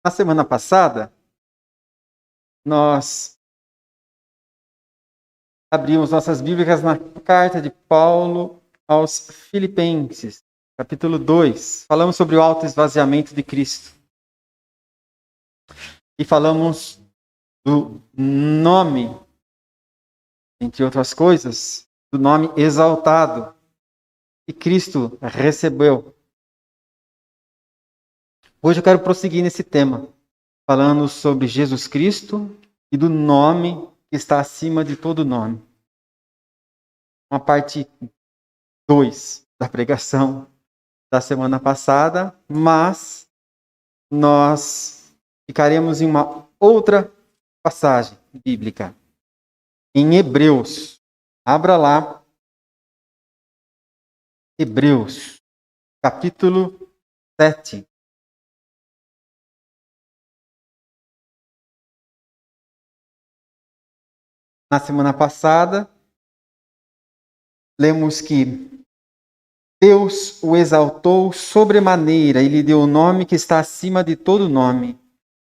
Na semana passada, nós abrimos nossas Bíblias na carta de Paulo aos Filipenses, capítulo 2. Falamos sobre o autoesvaziamento de Cristo. E falamos do nome, entre outras coisas, do nome exaltado que Cristo recebeu. Hoje eu quero prosseguir nesse tema, falando sobre Jesus Cristo e do nome que está acima de todo nome. Uma parte 2 da pregação da semana passada, mas nós ficaremos em uma outra passagem bíblica, em Hebreus. Abra lá, Hebreus, capítulo 7. Na semana passada, lemos que Deus o exaltou sobremaneira e lhe deu o nome que está acima de todo nome,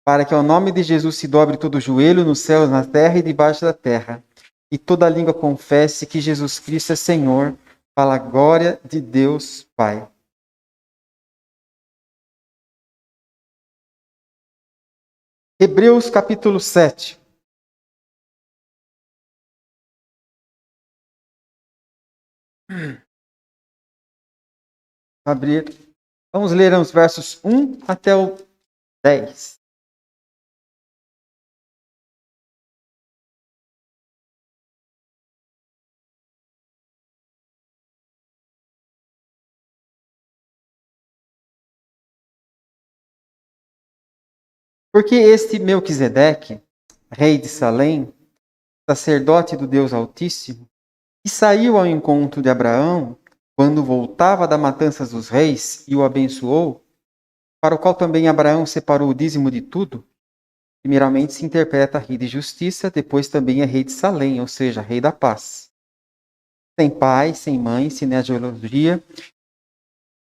para que ao nome de Jesus se dobre todo joelho nos céus, na terra e debaixo da terra, e toda língua confesse que Jesus Cristo é Senhor, para a glória de Deus Pai. Hebreus capítulo 7. Abrir. Vamos ler os versos 1 até o 10. Porque este Melquisedeque, rei de Salém, sacerdote do Deus Altíssimo, que saiu ao encontro de Abraão, quando voltava da matança dos reis, e o abençoou, para o qual também Abraão separou o dízimo de tudo, primeiramente se interpreta rei de justiça, depois também é rei de Salém, ou seja, rei da paz. Sem pai, sem mãe, sem genealogia,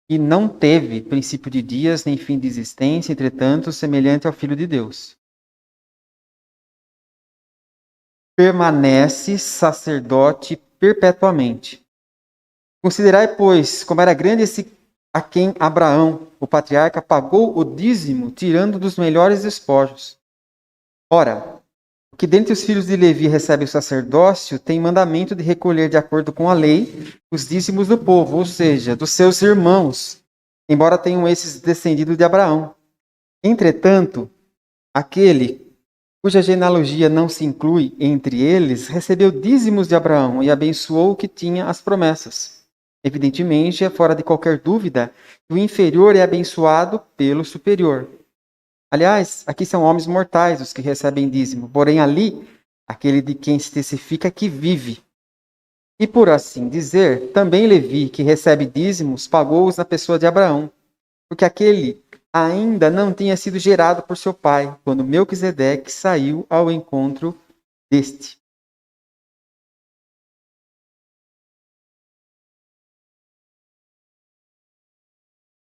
e não teve princípio de dias, nem fim de existência, entretanto, semelhante ao Filho de Deus. Permanece sacerdote perpetuamente. Considerai, pois, como era grande esse a quem Abraão, o patriarca, pagou o dízimo, tirando dos melhores despojos. Ora, o que dentre os filhos de Levi recebe o sacerdócio tem mandamento de recolher, de acordo com a lei, os dízimos do povo, ou seja, dos seus irmãos, embora tenham esses descendido de Abraão. Entretanto, aquele cuja genealogia não se inclui entre eles, recebeu dízimos de Abraão e abençoou o que tinha as promessas. Evidentemente, é fora de qualquer dúvida que o inferior é abençoado pelo superior. Aliás, aqui são homens mortais os que recebem dízimo, porém ali, aquele de quem se testifica que vive. E por assim dizer, também Levi, que recebe dízimos, pagou-os na pessoa de Abraão, porque aquele ainda não tinha sido gerado por seu pai, quando Melquisedeque saiu ao encontro deste.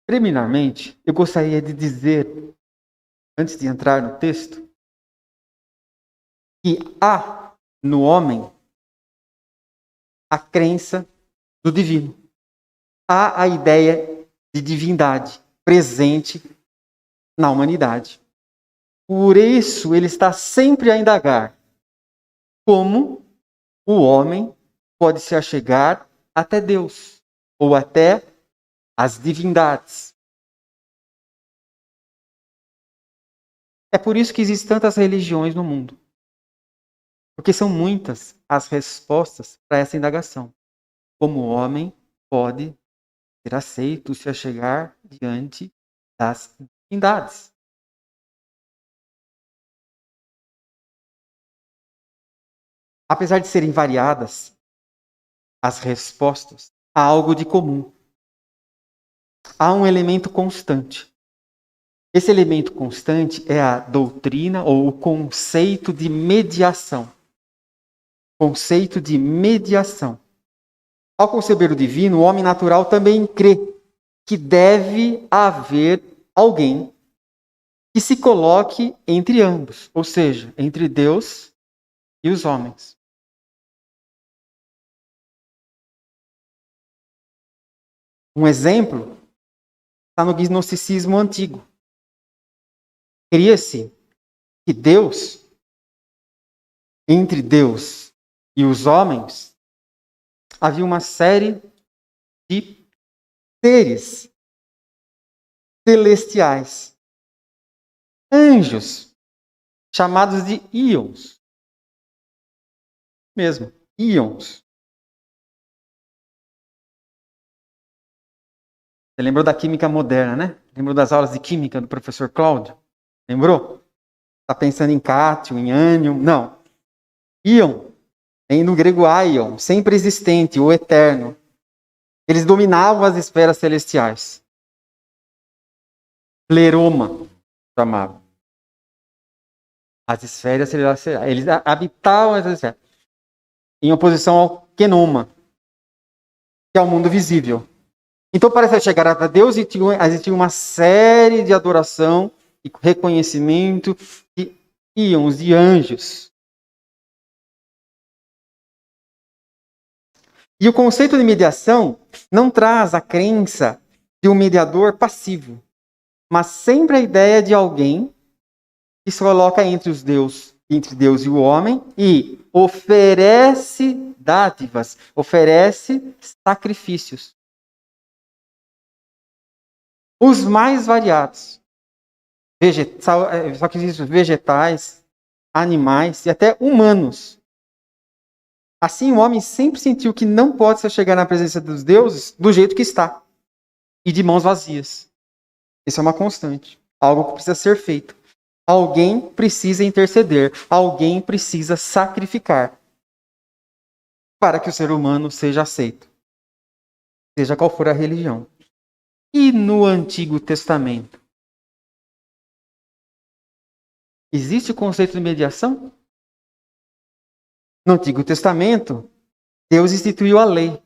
Preliminarmente, eu gostaria de dizer, antes de entrar no texto, que há no homem a crença do divino. Há a ideia de divindade presente na humanidade. Por isso, ele está sempre a indagar como o homem pode se achegar até Deus, ou até as divindades. É por isso que existem tantas religiões no mundo. Porque são muitas as respostas para essa indagação. Como o homem pode ser aceito, se achegar diante das divindades. Apesar de serem variadas as respostas, há algo de comum. Há um elemento constante. Esse elemento constante é a doutrina ou o conceito de mediação. Conceito de mediação. Ao conceber o divino, o homem natural também crê que deve haver alguém que se coloque entre ambos, ou seja, entre Deus e os homens. Um exemplo está no gnosticismo antigo. Queria-se que Deus, entre Deus e os homens, havia uma série de seres celestiais, anjos, chamados de íons. Mesmo, íons. Você lembrou da química moderna, né? Lembrou das aulas de química do professor Cláudio? Lembrou? Está pensando em cátion, em ânion? Não. Íon, no grego aion, sempre existente, ou eterno. Eles dominavam as esferas celestiais. Pleroma, chamava. As esferas celestiais. Eles habitavam as esferas. Em oposição ao quenoma, que é o mundo visível. Então, para chegar a Deus, existia uma série de adoração e reconhecimento de íons, de anjos. E o conceito de mediação não traz a crença de um mediador passivo, mas sempre a ideia de alguém que se coloca entre Deus e o homem e oferece dádivas, oferece sacrifícios. Os mais variados. Só que existem vegetais, animais e até humanos. Assim, o homem sempre sentiu que não pode se chegar na presença dos deuses do jeito que está. E de mãos vazias. Isso é uma constante. Algo que precisa ser feito. Alguém precisa interceder. Alguém precisa sacrificar. Para que o ser humano seja aceito. Seja qual for a religião. E no Antigo Testamento? Existe o conceito de mediação? No Antigo Testamento, Deus instituiu a lei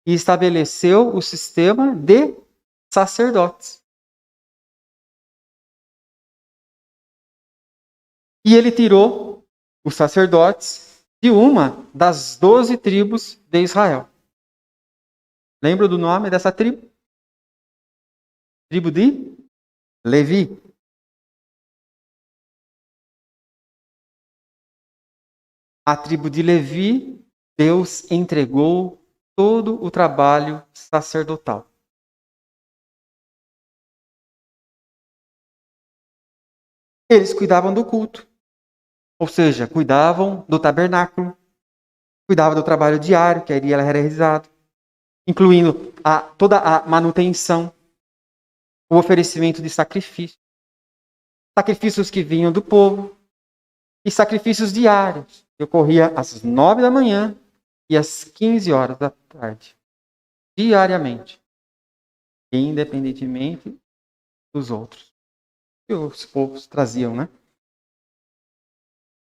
e estabeleceu o sistema de sacerdotes. E ele tirou os sacerdotes de uma das 12 tribos de Israel. Lembra do nome dessa tribo? Tribo de Levi. A tribo de Levi, Deus entregou todo o trabalho sacerdotal. Eles cuidavam do culto. Ou seja, cuidavam do tabernáculo, cuidavam do trabalho diário que ali era realizado, incluindo toda a manutenção, o oferecimento de sacrifícios. Sacrifícios que vinham do povo e sacrifícios diários, que ocorria às 9 da manhã e às 15 horas da tarde, diariamente, independentemente dos outros que os povos traziam, né?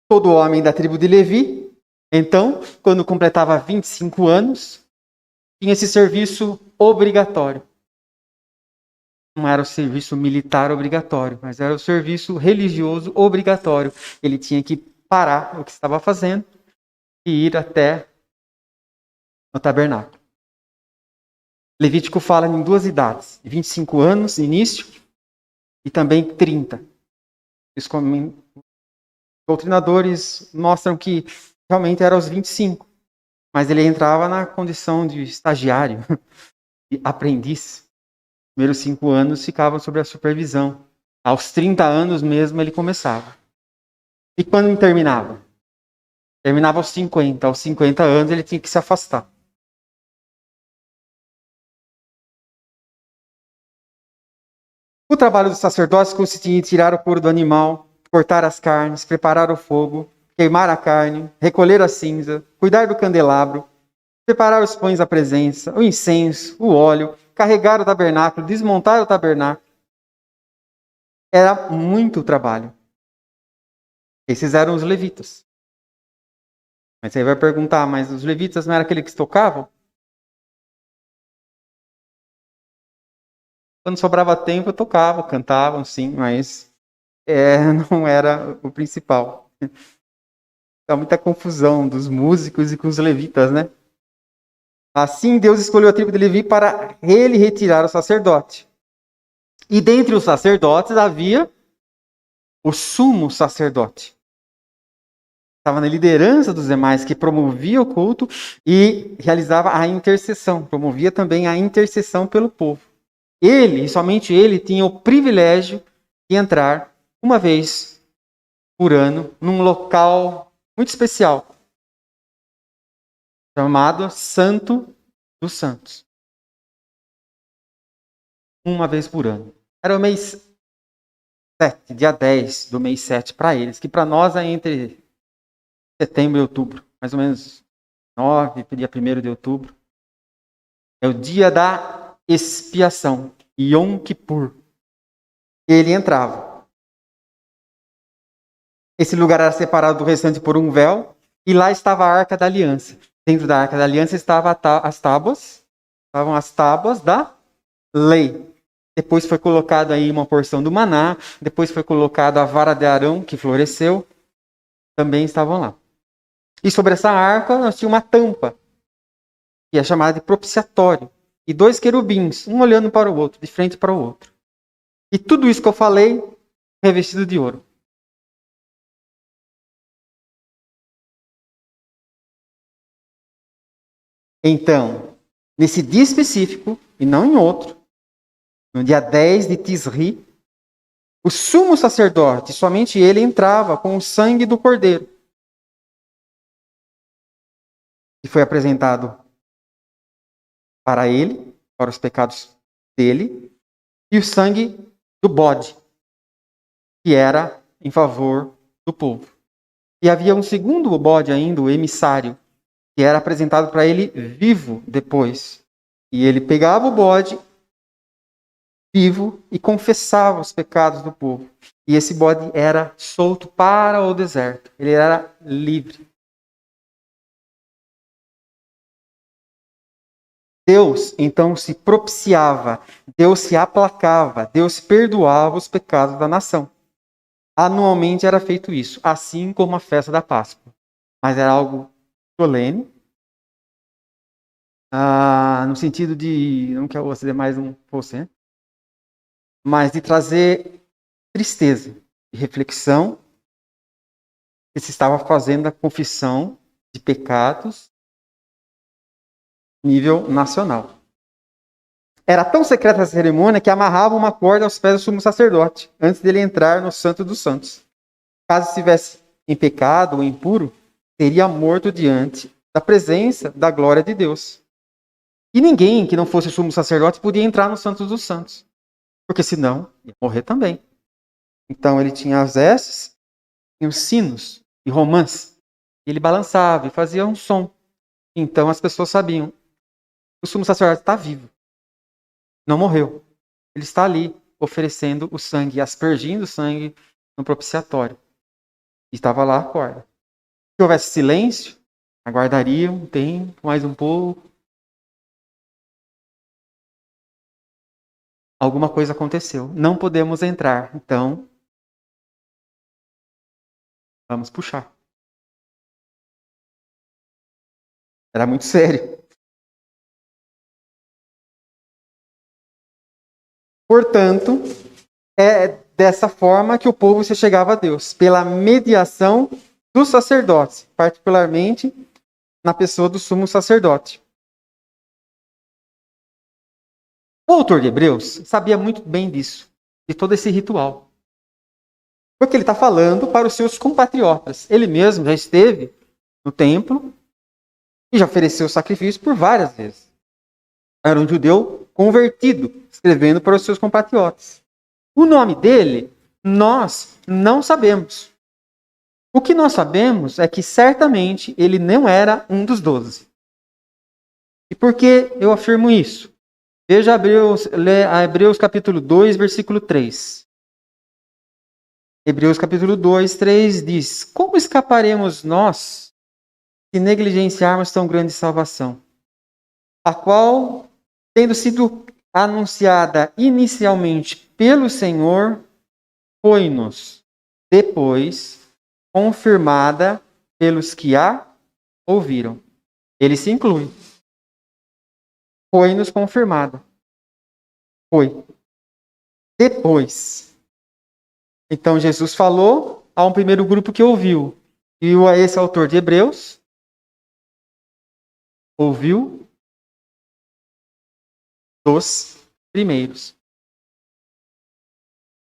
Todo homem da tribo de Levi, então, quando completava 25 anos, tinha esse serviço obrigatório. Não era o serviço militar obrigatório, mas era o serviço religioso obrigatório. Ele tinha que parar o que estava fazendo e ir até o tabernáculo. Levítico fala em 2 idades, 25 anos, início, e também 30. Os doutrinadores mostram que realmente era aos 25, mas ele entrava na condição de estagiário, de aprendiz. Os primeiros 5 anos ficavam sob a supervisão. Aos 30 anos mesmo ele começava. E quando ele terminava? Terminava aos 50. Aos 50 anos ele tinha que se afastar. O trabalho dos sacerdotes consistia em tirar o couro do animal, cortar as carnes, preparar o fogo, queimar a carne, recolher a cinza, cuidar do candelabro, preparar os pães da presença, o incenso, o óleo, carregar o tabernáculo, desmontar o tabernáculo. Era muito trabalho. Esses eram os levitas. Mas você vai perguntar, mas os levitas não eram aqueles que tocavam? Quando sobrava tempo, tocavam, cantavam, sim, mas não era o principal. Há muita confusão dos músicos e com os levitas, né? Assim, Deus escolheu a tribo de Levi para ele retirar o sacerdote. E dentre os sacerdotes havia o sumo sacerdote. Estava na liderança dos demais, que promovia o culto e realizava a intercessão. Promovia também a intercessão pelo povo. Ele, e somente ele, tinha o privilégio de entrar uma vez por ano num local muito especial, chamado Santo dos Santos. Uma vez por ano. Era o mês 7, dia 10 do mês 7 para eles, que para nós é entre setembro e outubro, mais ou menos 9, dia 1º de outubro. É o dia da expiação, Yom Kippur. Ele entrava. Esse lugar era separado do restante por um véu, e lá estava a Arca da Aliança. Dentro da Arca da Aliança estavam as tábuas da lei. Depois foi colocado aí uma porção do maná, depois foi colocado a vara de Arão, que floresceu, também estavam lá. E sobre essa arca nós tínhamos uma tampa, que é chamada de propiciatório, e 2 querubins, um olhando para o outro, de frente para o outro. E tudo isso que eu falei, revestido de ouro. Então, nesse dia específico, e não em outro, no dia 10 de Tisri, o sumo sacerdote, somente ele entrava com o sangue do cordeiro, que foi apresentado para ele, para os pecados dele, e o sangue do bode, que era em favor do povo. E havia um segundo bode ainda, o emissário, que era apresentado para ele vivo depois. E ele pegava o bode vivo e confessava os pecados do povo. E esse bode era solto para o deserto. Ele era livre. Deus, então, se propiciava, Deus se aplacava, Deus perdoava os pecados da nação. Anualmente era feito isso, assim como a festa da Páscoa. Mas era algo solene, no sentido de, não quero você mais um você, mas de trazer tristeza e reflexão que se estava fazendo a confissão de pecados nível nacional. Era tão secreta essa cerimônia que amarrava uma corda aos pés do sumo sacerdote, antes dele entrar no Santo dos Santos. Caso estivesse em pecado ou impuro, teria morto diante da presença da glória de Deus. E ninguém que não fosse o sumo sacerdote podia entrar no Santo dos Santos, porque senão ia morrer também. Então ele tinha as vestes e os sinos e romãs. Ele balançava e fazia um som. Então as pessoas sabiam: o sumo sacerdote está vivo. Não morreu. Ele está ali oferecendo o sangue, aspergindo o sangue no propiciatório. E estava lá a corda. Se houvesse silêncio, aguardariam um tempo, mais um pouco. Alguma coisa aconteceu. Não podemos entrar. Então, vamos puxar. Era muito sério. Portanto, é dessa forma que o povo se chegava a Deus, pela mediação dos sacerdotes, particularmente na pessoa do sumo sacerdote. O autor de Hebreus sabia muito bem disso, de todo esse ritual. Porque ele está falando para os seus compatriotas. Ele mesmo já esteve no templo e já ofereceu sacrifício por várias vezes. Era um judeu convertido, escrevendo para os seus compatriotas. O nome dele, nós não sabemos. O que nós sabemos é que certamente ele não era um dos 12. E por que eu afirmo isso? Veja Hebreus capítulo 2, versículo 3. Hebreus capítulo 2, 3 diz: como escaparemos nós se negligenciarmos tão grande salvação, a qual, tendo sido anunciada inicialmente pelo Senhor, foi-nos depois confirmada pelos que a ouviram. Ele se inclui. Foi-nos confirmada. Foi. Depois. Então Jesus falou a um primeiro grupo que ouviu. E esse autor de Hebreus ouviu dos primeiros.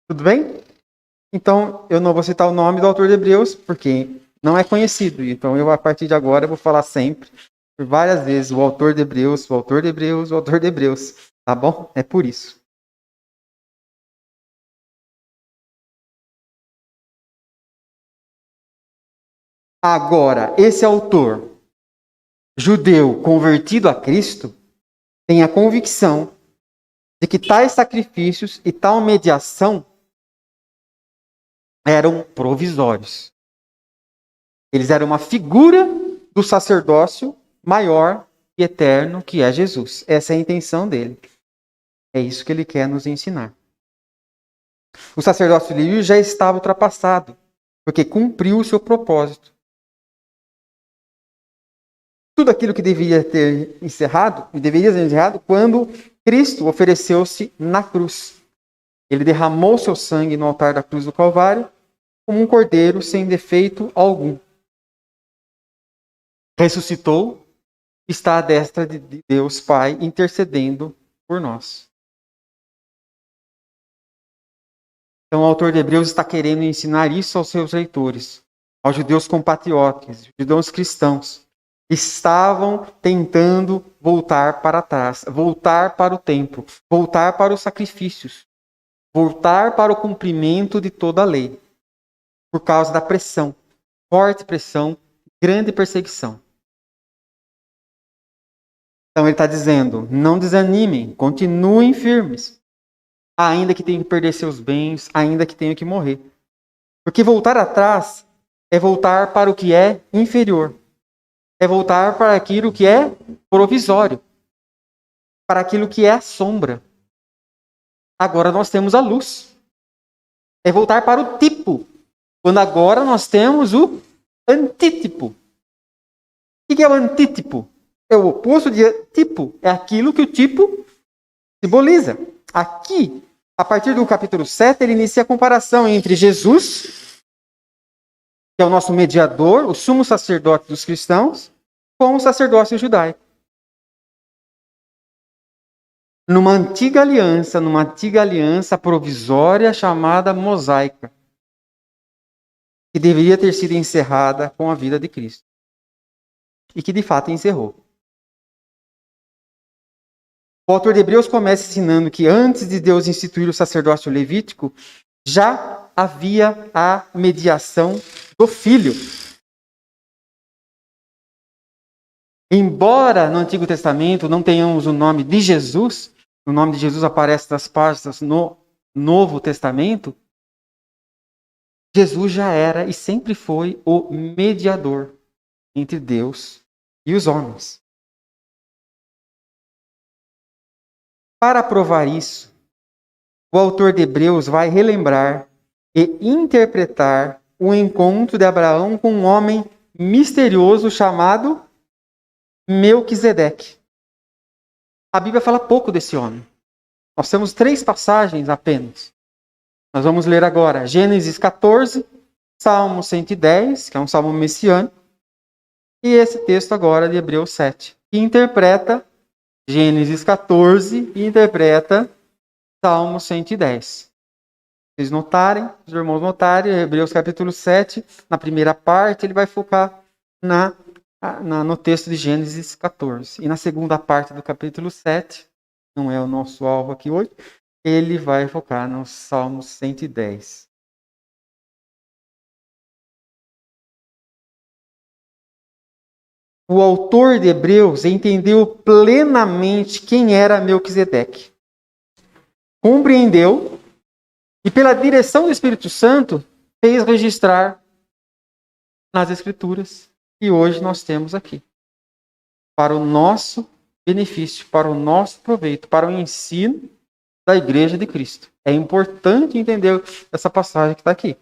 Tudo bem? Então, eu não vou citar o nome do autor de Hebreus, porque não é conhecido. Então, eu, a partir de agora, vou falar sempre, por várias vezes, o autor de Hebreus, o autor de Hebreus, o autor de Hebreus. Tá bom? É por isso. Agora, esse autor judeu convertido a Cristo tem a convicção de que tais sacrifícios e tal mediação eram provisórios. Eles eram uma figura do sacerdócio maior e eterno que é Jesus. Essa é a intenção dele. É isso que ele quer nos ensinar. O sacerdócio lírio já estava ultrapassado, porque cumpriu o seu propósito. Tudo aquilo que deveria ser encerrado quando Cristo ofereceu-se na cruz. Ele derramou seu sangue no altar da cruz do Calvário como um cordeiro sem defeito algum. Ressuscitou, está à destra de Deus Pai, intercedendo por nós. Então o autor de Hebreus está querendo ensinar isso aos seus leitores, aos judeus compatriotas, judeus cristãos. Estavam tentando voltar para trás, voltar para o templo, voltar para os sacrifícios, voltar para o cumprimento de toda a lei, por causa da pressão, forte pressão, grande perseguição. Então ele está dizendo, não desanimem, continuem firmes, ainda que tenham que perder seus bens, ainda que tenham que morrer. Porque voltar atrás é voltar para o que é inferior. É voltar para aquilo que é provisório. Para aquilo que é a sombra. Agora nós temos a luz. É voltar para o tipo. Quando agora nós temos o antítipo. O que é o antítipo? É o oposto de tipo. É aquilo que o tipo simboliza. Aqui, a partir do capítulo 7, ele inicia a comparação entre Jesus, que é o nosso mediador, o sumo sacerdote dos cristãos, com o sacerdócio judaico. Numa antiga aliança provisória chamada mosaica, que deveria ter sido encerrada com a vida de Cristo. E que de fato encerrou. O autor de Hebreus começa ensinando que antes de Deus instituir o sacerdócio levítico, já havia a mediação do Filho. Embora no Antigo Testamento não tenhamos o nome de Jesus, o nome de Jesus aparece nas páginas no Novo Testamento, Jesus já era e sempre foi o mediador entre Deus e os homens. Para provar isso, o autor de Hebreus vai relembrar e interpretar o encontro de Abraão com um homem misterioso chamado Melquisedeque. A Bíblia fala pouco desse homem. Nós temos 3 passagens apenas. Nós vamos ler agora Gênesis 14, Salmo 110, que é um salmo messiânico, e esse texto agora de Hebreus 7, que interpreta Gênesis 14 e interpreta Salmo 110. Vocês notarem, os irmãos notarem, Hebreus capítulo 7, na primeira parte, ele vai focar no texto de Gênesis 14. E na segunda parte do capítulo 7, não é o nosso alvo aqui hoje, ele vai focar no Salmo 110. O autor de Hebreus entendeu plenamente quem era Melquisedeque. Compreendeu e, pela direção do Espírito Santo, fez registrar nas Escrituras. E hoje nós temos aqui. Para o nosso benefício, para o nosso proveito, para o ensino da Igreja de Cristo. É importante entender essa passagem que está aqui.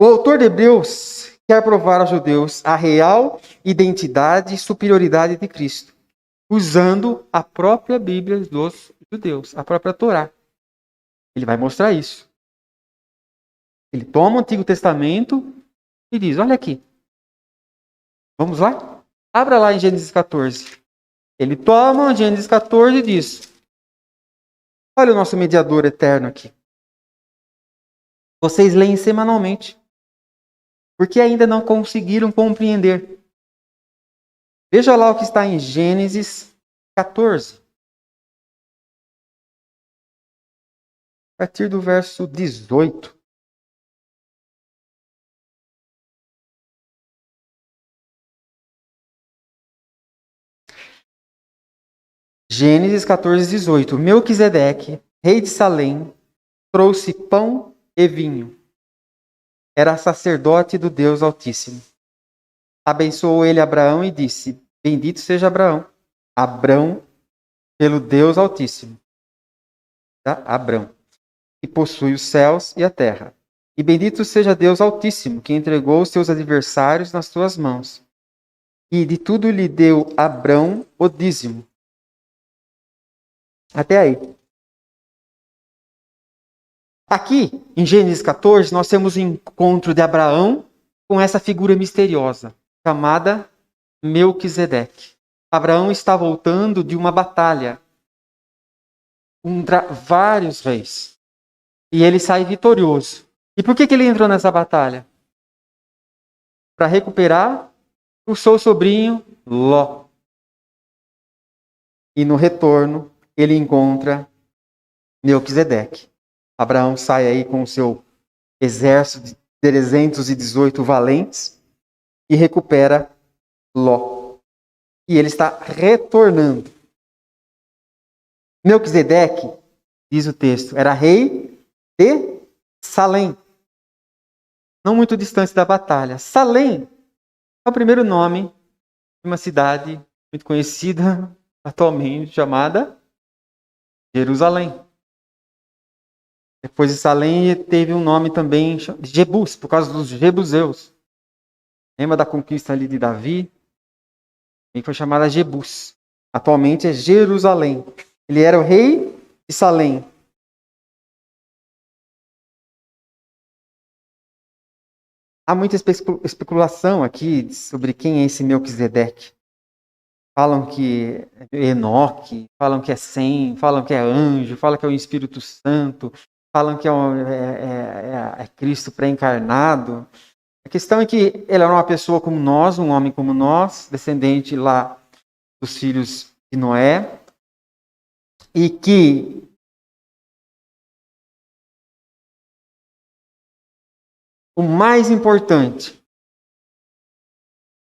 O autor de Hebreus quer provar aos judeus a real identidade e superioridade de Cristo, usando a própria Bíblia dos judeus, a própria Torá. Ele vai mostrar isso. Ele toma o Antigo Testamento e diz, olha aqui. Vamos lá? Abra lá em Gênesis 14. Ele toma Gênesis 14 e diz, olha o nosso mediador eterno aqui. Vocês leem semanalmente, porque ainda não conseguiram compreender. Veja lá o que está em Gênesis 14. A partir do verso 18. Gênesis 14, 18. Melquisedeque, rei de Salém, trouxe pão e vinho. Era sacerdote do Deus Altíssimo. Abençoou ele Abraão e disse, bendito seja Abrão, pelo Deus Altíssimo. Tá? Abrão, que possui os céus e a terra. E bendito seja Deus Altíssimo, que entregou os seus adversários nas suas mãos. E de tudo lhe deu Abrão o dízimo. Até aí. Aqui, em Gênesis 14, nós temos o encontro de Abraão com essa figura misteriosa, chamada Melquisedeque. Abraão está voltando de uma batalha contra vários reis. E ele sai vitorioso. E por que ele entrou nessa batalha? Para recuperar o seu sobrinho Ló. E no retorno, ele encontra Melquisedeque. Abraão sai aí com o seu exército de 318 valentes e recupera Ló. E ele está retornando. Melquisedeque, diz o texto, era rei de Salém. Não muito distante da batalha. Salém é o primeiro nome de uma cidade muito conhecida atualmente, chamada Jerusalém. Depois de Salém teve um nome também de Jebus, por causa dos jebuseus. Lembra da conquista ali de Davi? Ele foi chamada Jebus. Atualmente é Jerusalém. Ele era o rei de Salém. Há muita especulação aqui sobre quem é esse Melquisedeque. Falam que é Enoque, falam que é Sem, falam que é anjo, falam que é o Espírito Santo, falam que é Cristo pré-encarnado. A questão é que ele era uma pessoa como nós, um homem como nós, descendente lá dos filhos de Noé, e que o mais importante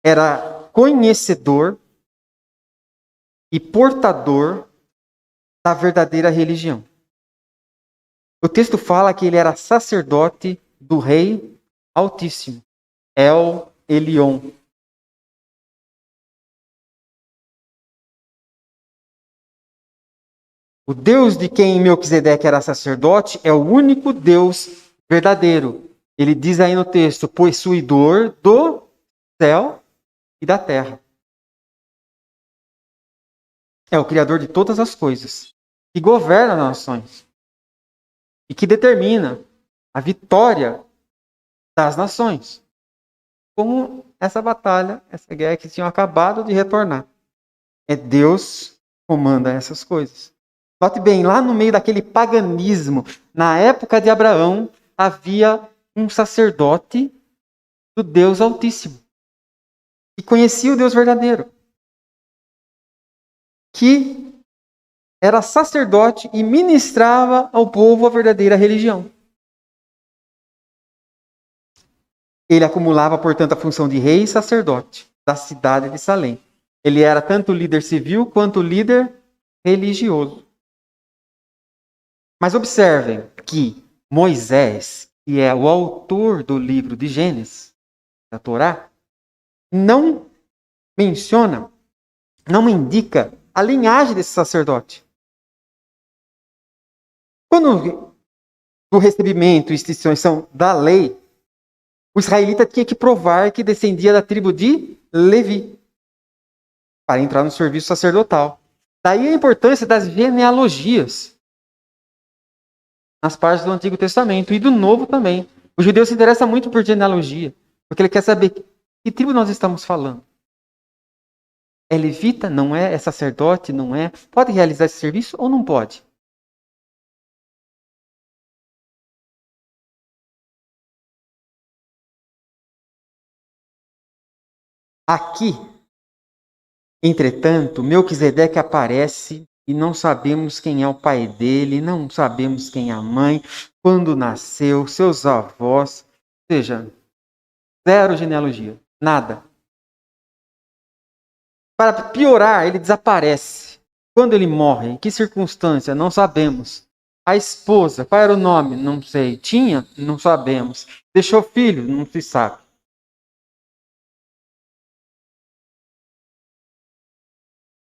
era conhecedor e portador da verdadeira religião. O texto fala que ele era sacerdote do Rei Altíssimo, El Elyon. O Deus de quem Melquisedeque era sacerdote é o único Deus verdadeiro. Ele diz aí no texto, possuidor do céu e da terra. É o Criador de todas as coisas, que governa as nações e que determina a vitória das nações. Como essa batalha, essa guerra que tinham acabado de retornar. É Deus que comanda essas coisas. Note bem, lá no meio daquele paganismo, na época de Abraão, havia um sacerdote do Deus Altíssimo, que conhecia o Deus verdadeiro, que era sacerdote e ministrava ao povo a verdadeira religião. Ele acumulava, portanto, a função de rei e sacerdote da cidade de Salém. Ele era tanto líder civil quanto líder religioso. Mas observem que Moisés, que é o autor do livro de Gênesis, da Torá, não menciona, não indica a linhagem desse sacerdote. Quando do recebimento e instituição da lei, O israelita tinha que provar que descendia da tribo de Levi para entrar no serviço sacerdotal. Daí a importância das genealogias nas partes do Antigo Testamento e do Novo também. O judeu se interessa muito por genealogia, porque ele quer saber que tribo nós estamos falando. É levita? Não é? É sacerdote? Não é? Pode realizar esse serviço ou não pode? Aqui, entretanto, Melquisedeque aparece e não sabemos quem é o pai dele, não sabemos quem é a mãe, quando nasceu, seus avós, ou seja, zero genealogia, nada. Para piorar, ele desaparece. Quando ele morre, em que circunstância? Não sabemos. A esposa, qual era o nome? Não sei. Tinha? Não sabemos. Deixou filho? Não se sabe.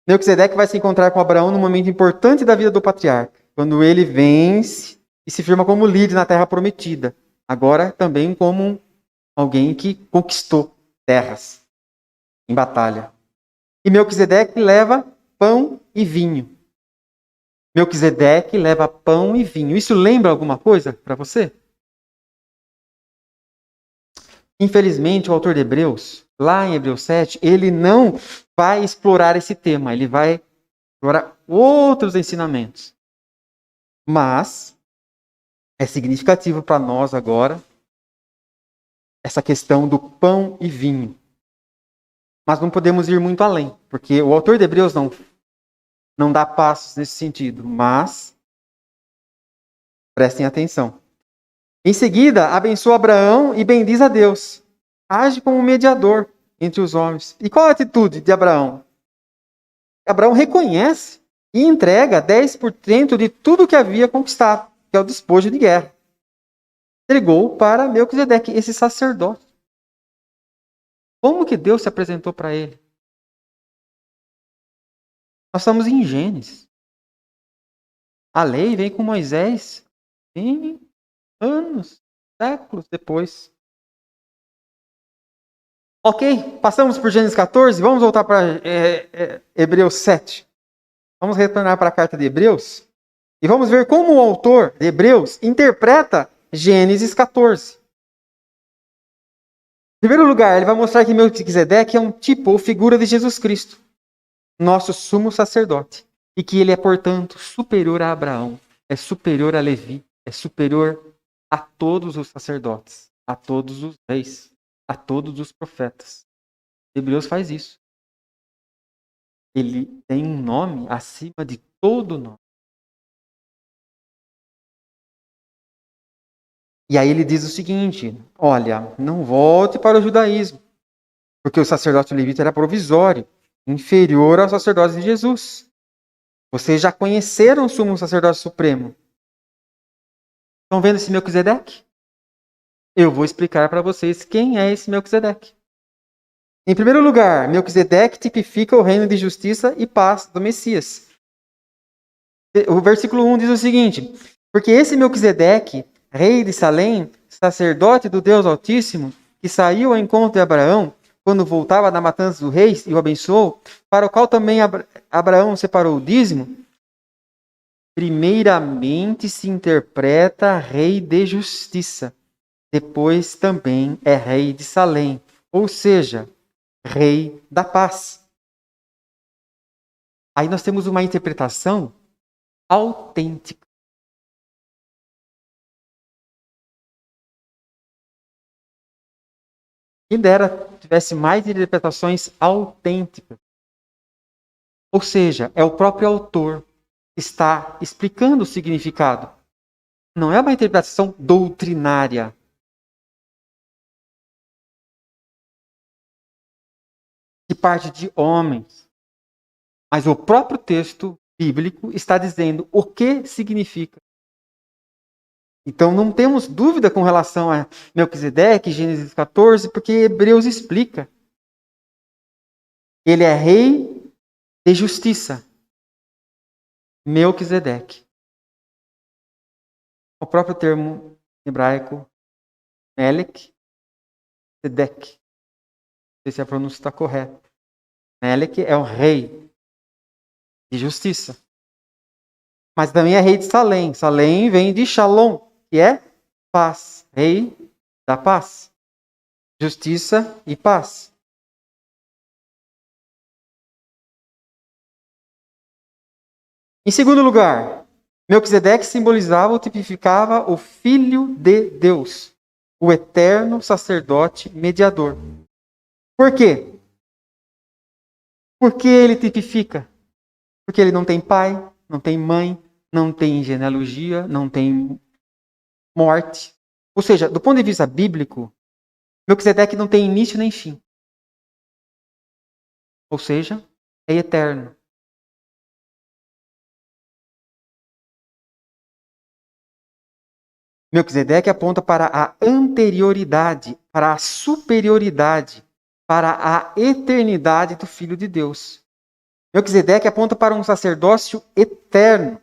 Melquisedeque vai se encontrar com Abraão num momento importante da vida do patriarca, quando ele vence e se firma como líder na terra prometida. Agora também como alguém que conquistou terras em batalha. E Melquisedeque leva pão e vinho. Melquisedeque leva pão e vinho. Isso lembra alguma coisa para você? Infelizmente, o autor de Hebreus, lá em Hebreus 7, ele não vai explorar esse tema. Ele vai explorar outros ensinamentos. Mas é significativo para nós agora essa questão do pão e vinho. Mas não podemos ir muito além, porque o autor de Hebreus não dá passos nesse sentido. Mas prestem atenção. Em seguida, abençoa Abraão e bendiz a Deus. Age como mediador entre os homens. E qual a atitude de Abraão? Abraão reconhece e entrega 10% de tudo que havia conquistado, que é o despojo de guerra. Entregou para Melquisedeque, esse sacerdote. Como que Deus se apresentou para ele? Nós estamos em Gênesis. A lei vem com Moisés em anos, séculos depois. Ok, passamos por Gênesis 14, vamos voltar para Hebreus 7. Vamos retornar para a carta de Hebreus e vamos ver como o autor de Hebreus interpreta Gênesis 14. Em primeiro lugar, ele vai mostrar que Melquisedeque é um tipo ou figura de Jesus Cristo, nosso sumo sacerdote, e que ele é, portanto, superior a Abraão, é superior a Levi, é superior a todos os sacerdotes, a todos os reis, a todos os profetas. Hebreus faz isso. Ele tem um nome acima de todo nome. E aí ele diz o seguinte: olha, não volte para o judaísmo, porque o sacerdote levita era provisório, inferior ao sacerdote de Jesus. Vocês já conheceram o sumo sacerdote supremo. Estão vendo esse Melquisedeque? Eu vou explicar para vocês quem é esse Melquisedeque. Em primeiro lugar, Melquisedeque tipifica o reino de justiça e paz do Messias. O versículo 1 diz o seguinte: porque esse Melquisedeque, rei de Salém, sacerdote do Deus Altíssimo, que saiu ao encontro de Abraão, quando voltava da matança dos reis e o abençoou, para o qual também Abraão separou o dízimo, primeiramente se interpreta rei de justiça, depois também é rei de Salém, ou seja, rei da paz. Aí nós temos uma interpretação autêntica. Quem dera tivesse mais interpretações autênticas. Ou seja, é o próprio autor que está explicando o significado. Não é uma interpretação doutrinária. De parte de homens. Mas o próprio texto bíblico está dizendo o que significa. Então não temos dúvida com relação a Melquisedeque, Gênesis 14, porque Hebreus explica. Ele é rei de justiça. Melquisedeque. O próprio termo hebraico, Melech, Melquisedeque. Não sei se a pronúncia está correta. Melec é o rei de justiça. Mas também é rei de Salém. Salém vem de Shalom, que é paz. Rei da paz. Justiça e paz. Em segundo lugar, Melquisedeque simbolizava ou tipificava o Filho de Deus, o eterno sacerdote mediador. Por quê? Por que ele tipifica? Porque ele não tem pai, não tem mãe, não tem genealogia, não tem morte. Ou seja, do ponto de vista bíblico, Melquisedeque não tem início nem fim. Ou seja, é eterno. Melquisedeque aponta para a anterioridade, para a superioridade, para a eternidade do Filho de Deus. Melquisedeque aponta para um sacerdócio eterno.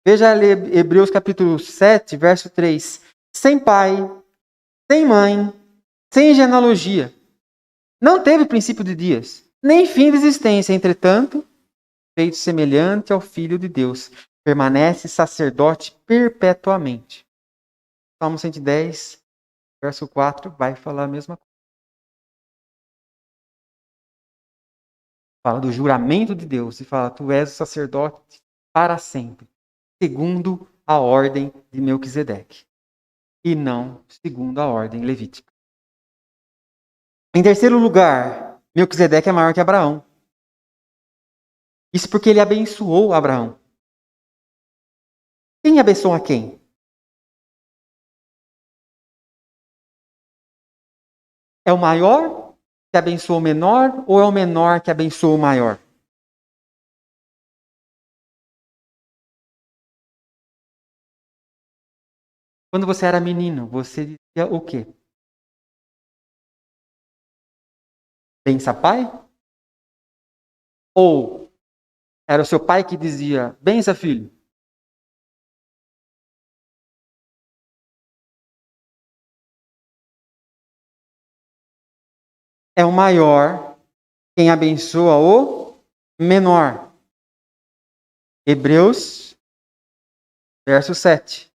Veja ali Hebreus capítulo 7, verso 3. Sem pai, sem mãe, sem genealogia. Não teve princípio de dias, nem fim de existência. Entretanto, feito semelhante ao Filho de Deus, permanece sacerdote perpetuamente. Salmo 110, verso 4, vai falar a mesma coisa. Fala do juramento de Deus e fala, tu és o sacerdote para sempre, segundo a ordem de Melquisedeque, e não segundo a ordem levítica. Em terceiro lugar, Melquisedeque é maior que Abraão. Isso porque ele abençoou Abraão. Quem abençoa quem? É o maior que abençoa o menor ou é o menor que abençoa o maior? Quando você era menino, você dizia o quê? Bença pai? Ou era o seu pai que dizia, bença filho? É o maior quem abençoa o menor. Hebreus, verso 7.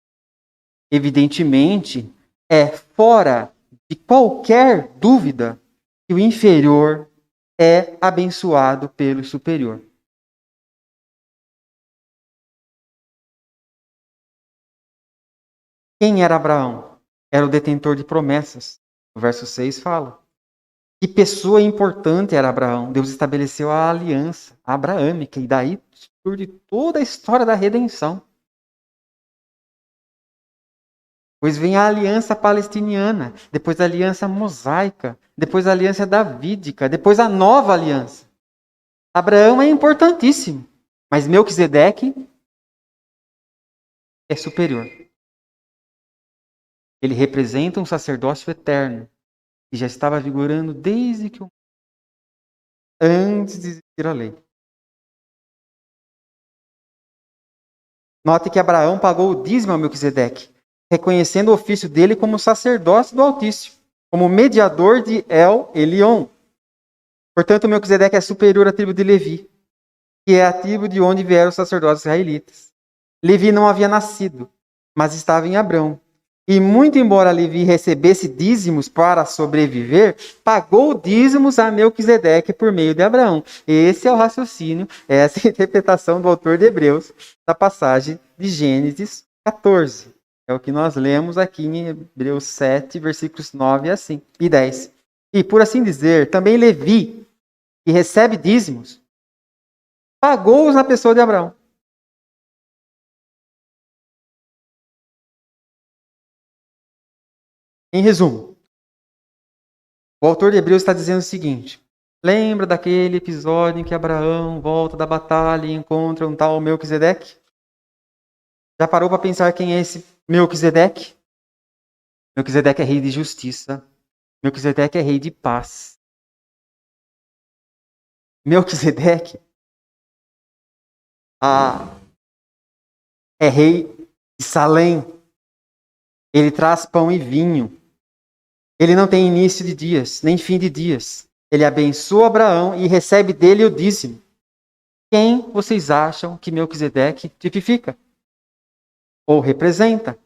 Evidentemente, é fora de qualquer dúvida que o inferior é abençoado pelo superior. Quem era Abraão? Era o detentor de promessas. O verso 6 fala. Que pessoa importante era Abraão. Deus estabeleceu a aliança abraâmica e daí surge toda a história da redenção. Pois vem a aliança palestiniana, depois a aliança mosaica, depois a aliança davídica, depois a nova aliança. Abraão é importantíssimo, mas Melquisedeque é superior. Ele representa um sacerdócio eterno, que já estava vigorando desde que antes de existir a lei. Note que Abraão pagou o dízimo a Melquisedeque, reconhecendo o ofício dele como sacerdote do Altíssimo, como mediador de El Elion. Portanto, Melquisedeque é superior à tribo de Levi, que é a tribo de onde vieram os sacerdotes israelitas. Levi não havia nascido, mas estava em Abrão. E muito embora Levi recebesse dízimos para sobreviver, pagou dízimos a Melquisedeque por meio de Abraão. Esse é o raciocínio, essa é a interpretação do autor de Hebreus da passagem de Gênesis 14. É o que nós lemos aqui em Hebreus 7, versículos 9 e 10. E por assim dizer, também Levi, que recebe dízimos, pagou-os na pessoa de Abraão. Em resumo, o autor de Hebreus está dizendo o seguinte: lembra daquele episódio em que Abraão volta da batalha e encontra um tal Melquisedeque? Já parou para pensar quem é esse Melquisedeque? Melquisedeque é rei de justiça. Melquisedeque é rei de paz. Melquisedeque é rei de Salém. Ele traz pão e vinho. Ele não tem início de dias, nem fim de dias. Ele abençoa Abraão e recebe dele o dízimo. Quem vocês acham que Melquisedeque tipifica? Ou representa?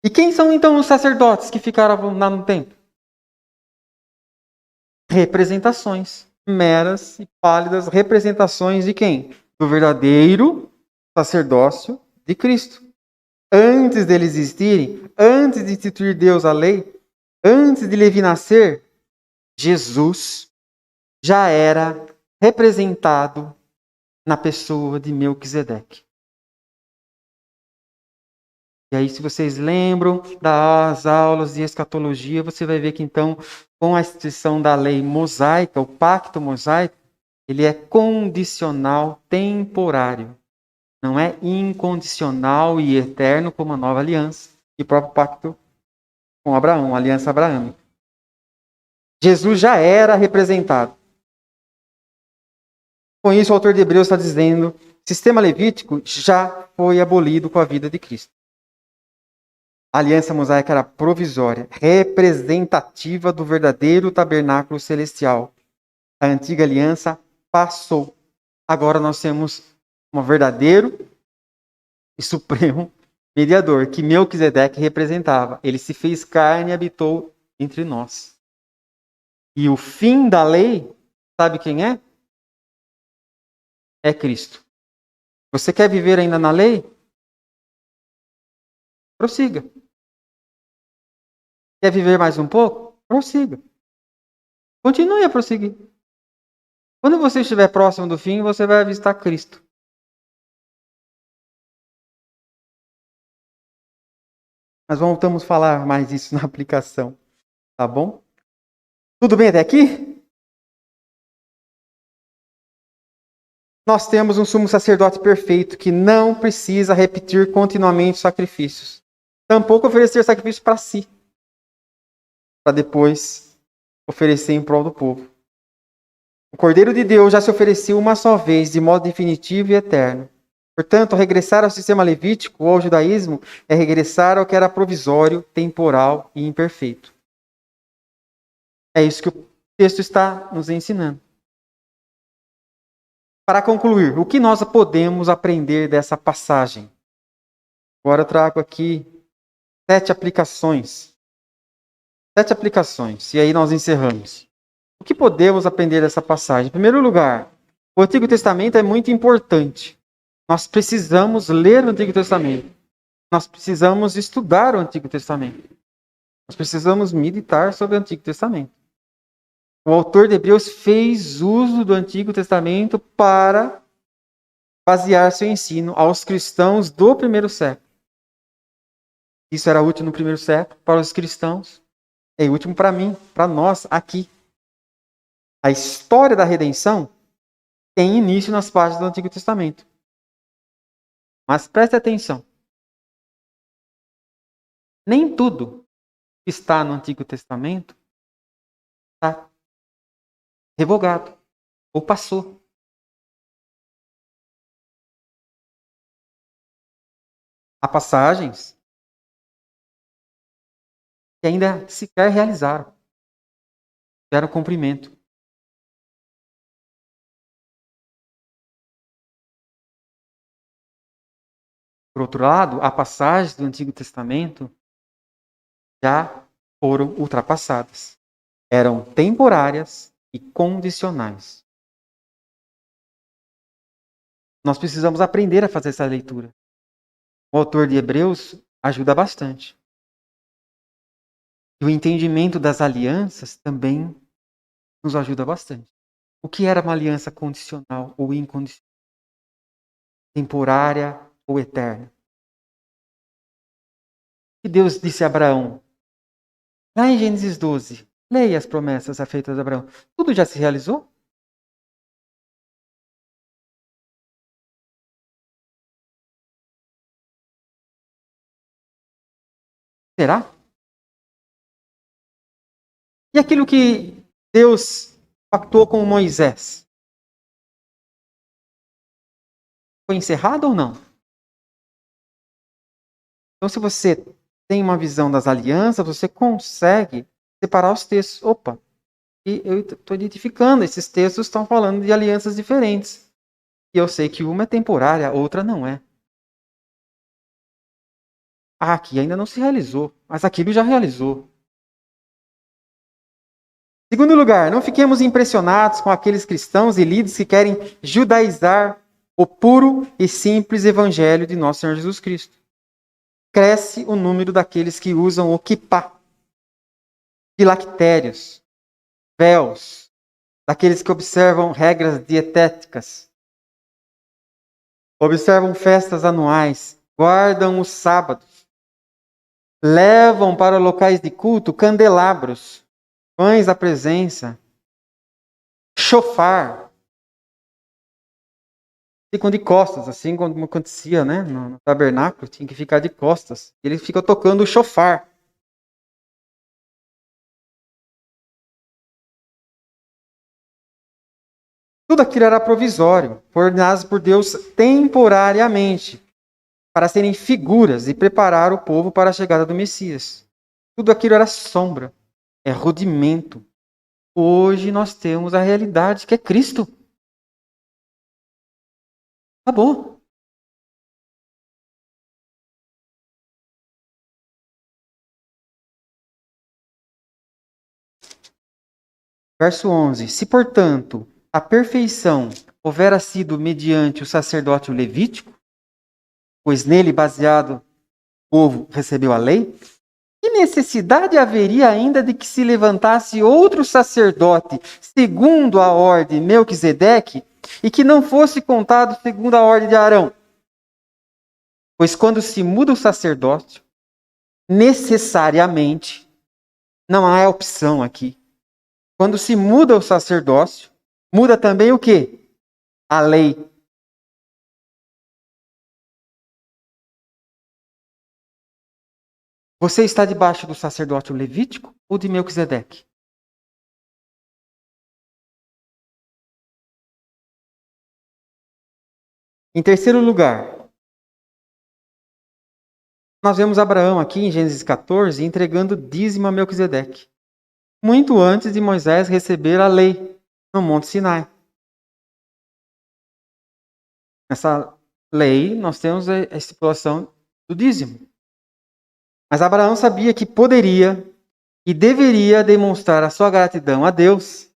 E quem são então os sacerdotes que ficaram lá no templo? Representações. Meras e pálidas representações de quem? Do verdadeiro sacerdócio de Cristo. Antes deles existirem, antes de instituir Deus a lei, antes de Levi nascer, Jesus já era representado na pessoa de Melquisedeque. E aí, se vocês lembram das aulas de escatologia, você vai ver que então, com a instituição da lei mosaica, o pacto mosaico, ele é condicional, temporário. Não é incondicional e eterno como a nova aliança e o próprio pacto com Abraão, a aliança abraâmica. Jesus já era representado. Com isso, o autor de Hebreus está dizendo que o sistema levítico já foi abolido com a vida de Cristo. A aliança mosaica era provisória, representativa do verdadeiro tabernáculo celestial. A antiga aliança passou. Agora nós temos um verdadeiro e supremo mediador, que Melquisedeque representava. Ele se fez carne e habitou entre nós. E o fim da lei, sabe quem é? É Cristo. Você quer viver ainda na lei? Prossiga. Quer viver mais um pouco? Prossiga. Continue a prosseguir. Quando você estiver próximo do fim, você vai avistar Cristo. Mas voltamos a falar mais disso na aplicação. Tá bom? Tudo bem até aqui? Nós temos um sumo sacerdote perfeito que não precisa repetir continuamente sacrifícios. Tampouco oferecer sacrifício para si. Para depois oferecer em prol do povo. O Cordeiro de Deus já se ofereceu uma só vez, de modo definitivo e eterno. Portanto, regressar ao sistema levítico ou ao judaísmo é regressar ao que era provisório, temporal e imperfeito. É isso que o texto está nos ensinando. Para concluir, o que nós podemos aprender dessa passagem? Agora eu trago aqui 7 aplicações. 7 aplicações. E aí nós encerramos. O que podemos aprender dessa passagem? Em primeiro lugar, o Antigo Testamento é muito importante. Nós precisamos ler o Antigo Testamento. Nós precisamos estudar o Antigo Testamento. Nós precisamos meditar sobre o Antigo Testamento. O autor de Hebreus fez uso do Antigo Testamento para basear seu ensino aos cristãos do primeiro século. Isso era útil no primeiro século para os cristãos. É útil para mim, para nós aqui. A história da redenção tem início nas páginas do Antigo Testamento. Mas preste atenção. Nem tudo que está no Antigo Testamento está revogado ou passou. Há passagens que ainda sequer realizaram. Tiveram cumprimento. Por outro lado, há passagens do Antigo Testamento já foram ultrapassadas. Eram temporárias e condicionais. Nós precisamos aprender a fazer essa leitura. O autor de Hebreus ajuda bastante. E o entendimento das alianças também nos ajuda bastante. O que era uma aliança condicional ou incondicional? Temporária ou eterna? O que Deus disse a Abraão? Lá em Gênesis 12, leia as promessas feitas a Abraão. Tudo já se realizou? Será? E aquilo que Deus pactuou com Moisés? Foi encerrado ou não? Então, se você tem uma visão das alianças, você consegue separar os textos. Opa, e eu estou identificando, esses textos estão falando de alianças diferentes. E eu sei que uma é temporária, a outra não é. Ah, aqui ainda não se realizou, mas aquilo já realizou. Segundo lugar, não fiquemos impressionados com aqueles cristãos e líderes que querem judaizar o puro e simples evangelho de nosso Senhor Jesus Cristo. Cresce o número daqueles que usam o kippá, filactérios, véus, daqueles que observam regras dietéticas, observam festas anuais, guardam os sábados, levam para locais de culto candelabros, pães da presença, chofar, ficam de costas, assim como acontecia, né, no tabernáculo, tinha que ficar de costas. Eles ficam tocando o chofar. Tudo aquilo era provisório, ordenado por Deus temporariamente, para serem figuras e preparar o povo para a chegada do Messias. Tudo aquilo era sombra, é rudimento. Hoje nós temos a realidade que é Cristo. Acabou. Verso 11. Se, portanto, a perfeição houvera sido mediante o sacerdócio levítico, pois nele baseado o povo recebeu a lei, que necessidade haveria ainda de que se levantasse outro sacerdote segundo a ordem de Melquisedeque e que não fosse contado segundo a ordem de Arão? Pois quando se muda o sacerdócio, necessariamente, não há opção aqui. Quando se muda o sacerdócio, muda também o quê? A lei. Você está debaixo do sacerdócio levítico ou de Melquisedeque? Em terceiro lugar, nós vemos Abraão aqui em Gênesis 14 entregando dízimo a Melquisedeque, muito antes de Moisés receber a lei no Monte Sinai. Nessa lei, nós temos a estipulação do dízimo. Mas Abraão sabia que poderia e deveria demonstrar a sua gratidão a Deus,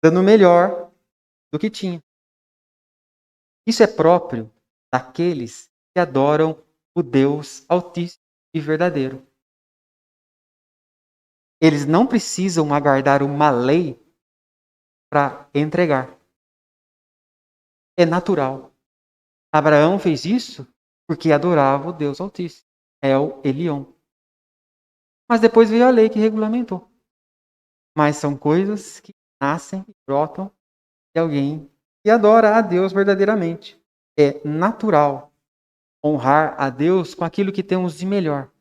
dando o melhor do que tinha. Isso é próprio daqueles que adoram o Deus Altíssimo e verdadeiro. Eles não precisam aguardar uma lei para entregar. É natural. Abraão fez isso porque adorava o Deus Altíssimo, El Elyon. Mas depois veio a lei que regulamentou. Mas são coisas que nascem e brotam de alguém que adora a Deus verdadeiramente. É natural honrar a Deus com aquilo que temos de melhor.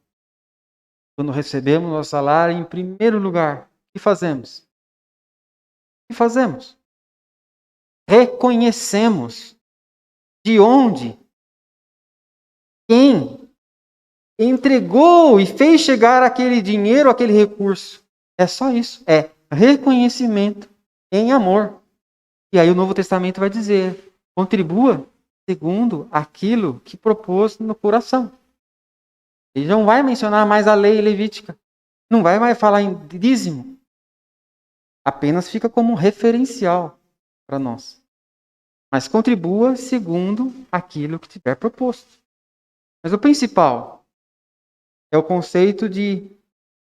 Quando recebemos nosso salário, em primeiro lugar, o que fazemos? O que fazemos? Reconhecemos de onde, quem entregou e fez chegar aquele dinheiro, aquele recurso. É só isso. É reconhecimento em amor. E aí o Novo Testamento vai dizer: contribua segundo aquilo que propôs no coração. Ele não vai mencionar mais a lei levítica. Não vai mais falar em dízimo. Apenas fica como um referencial para nós. Mas contribua segundo aquilo que tiver proposto. Mas o principal é o conceito de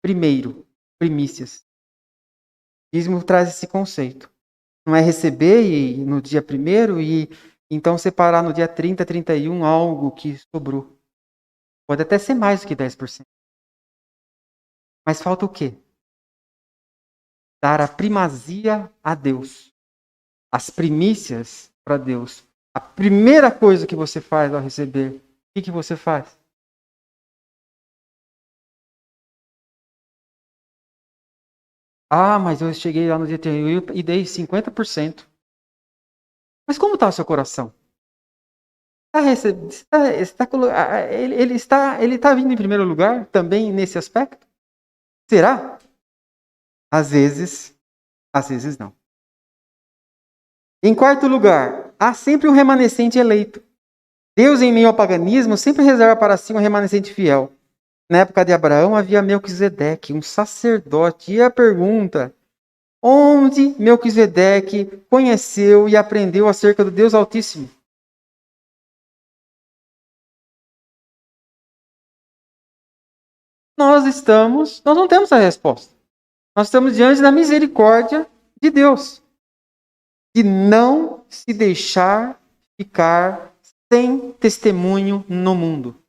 primeiro, primícias. O dízimo traz esse conceito. Não é receber no dia primeiro e então separar no dia 30, 31 algo que sobrou. Pode até ser mais do que 10%. Mas falta o quê? Dar a primazia a Deus. As primícias para Deus. A primeira coisa que você faz ao receber, o que você faz? Ah, mas eu cheguei lá no dia 31 e dei 50%. Mas como está o seu coração? Ele está vindo em primeiro lugar também nesse aspecto? Será? Às vezes não. Em quarto lugar, há sempre um remanescente eleito. Deus, em meio ao paganismo, sempre reserva para si um remanescente fiel. Na época de Abraão havia Melquisedeque, um sacerdote. E a pergunta: onde Melquisedeque conheceu e aprendeu acerca do Deus Altíssimo? Nós não temos a resposta. Nós estamos diante da misericórdia de Deus. De não se deixar ficar sem testemunho no mundo.